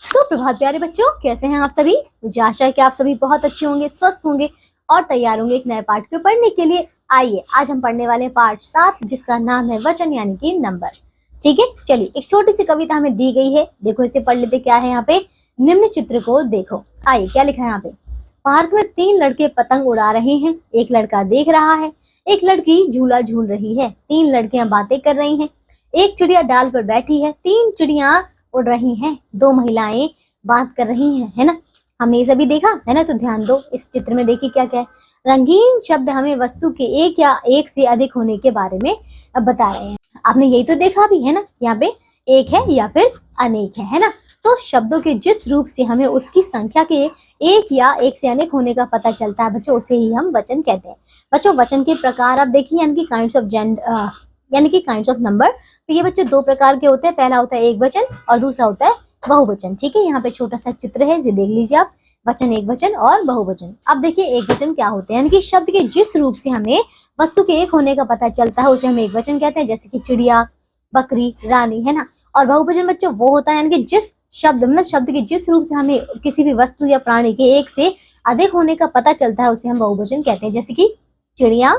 सुप्रभात प्यारे बच्चों, कैसे हैं आप सभी। मुझे आशा है कि आप सभी बहुत अच्छे होंगे, स्वस्थ होंगे और तैयार होंगे एक नए पाठ को पढ़ने के लिए। आइए आज हम पढ़ने वाले हैं पाठ 7, जिसका नाम है वचन यानी कि नंबर। ठीक है, चलिए एक छोटी सी कविता हमें दी गई है, देखो इसे पढ़ लेते। क्या है यहाँ पे, निम्न चित्र को देखो। आइए क्या लिखा है यहाँ पे। पार्क में 3 लड़के पतंग उड़ा रहे हैं, एक लड़का देख रहा है, एक लड़की झूला झूल रही है, 3 लड़कियां बातें कर रही हैं, एक चिड़िया डाल पर बैठी है, 3 चिड़िया उड़ रही हैं, 2 महिलाएं बात कर रही हैं, है ना। हमने ये सभी देखा है ना। तो ध्यान दो, इस चित्र में देखिए क्या क्या है। रंगीन शब्द हमें वस्तु के एक या एक से अधिक होने के बारे में अब बता रहे हैं। आपने यही तो देखा भी है ना, यहाँ पे एक है या फिर अनेक है ना। तो शब्दों के जिस रूप से हमें उसकी संख्या के एक या एक से अनेक होने का पता चलता है बच्चों, उसे ही हम वचन कहते हैं। बच्चों वचन के प्रकार आप देखिए, यानी कि काइंड्स ऑफ नंबर। तो ये बच्चे 2 प्रकार के होते हैं, पहला होता है एक वचन और दूसरा होता है बहुवचन। ठीक है, यहाँ पे छोटा सा चित्र है, इसे देख लीजिए आप। वचन, एक वचन और बहुवचन। अब देखिए एक वचन क्या होते हैं, यानी कि शब्द के जिस रूप से हमें वस्तु के एक होने का पता चलता है उसे हम एक वचन कहते हैं, जैसे कि चिड़िया, बकरी, रानी, है ना। और बहुवचन बच्चों वो होता है, यानी कि जिस शब्द मतलब शब्द के जिस रूप से हमें किसी भी वस्तु या प्राणी के एक से अधिक होने का पता चलता है उसे हम बहुवचन कहते हैं, जैसे कि चिड़िया,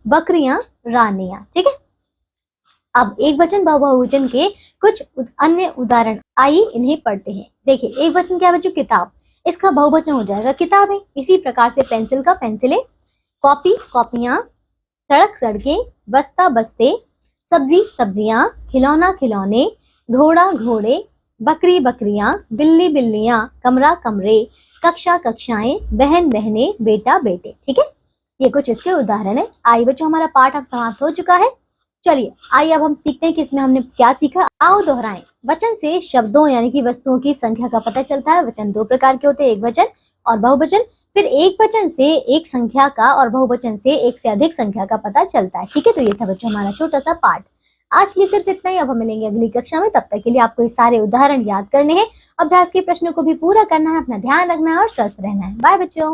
बकरियां, रानियां। ठीक है, अब एक वचन बहुवचन के कुछ अन्य उदाहरण आइए इन्हें पढ़ते हैं। देखिए एक वचन क्या है बच्चों, किताब, इसका बहुवचन हो जाएगा किताबें। इसी प्रकार से पेंसिल का पेंसिलें, कॉपी कॉपियां, सड़क सड़कें, बस्ता बस्ते, सब्जी सब्जियां, खिलौना खिलौने, घोड़ा घोड़े, बकरी बकरियां, बिल्ली बिल्लियां, कमरा कमरे, कक्षा कक्षाएं, बहन बहने, बेटा बेटे। ठीक है, ये कुछ इसके उदाहरण है। आइए बच्चों हमारा पाठ अब समाप्त हो चुका है। चलिए आइए अब हम सीखते हैं कि इसमें हमने क्या सीखा। आओ दोहराएं। वचन से शब्दों यानी कि वस्तुओं की संख्या का पता चलता है। वचन 2 प्रकार के होते हैं, एक वचन और बहुवचन। फिर एक वचन से एक संख्या का और बहुवचन से एक से अधिक संख्या का पता चलता है। ठीक है, तो ये था बच्चों हमारा छोटा सा पाठ। आज के लिए सिर्फ इतना ही। अब हम मिलेंगे अगली कक्षा में, तब तक के लिए आपको ये सारे उदाहरण याद करने हैं, अभ्यास के प्रश्नों को भी पूरा करना है, अपना ध्यान रखना है और स्वस्थ रहना है। बाय बच्चों।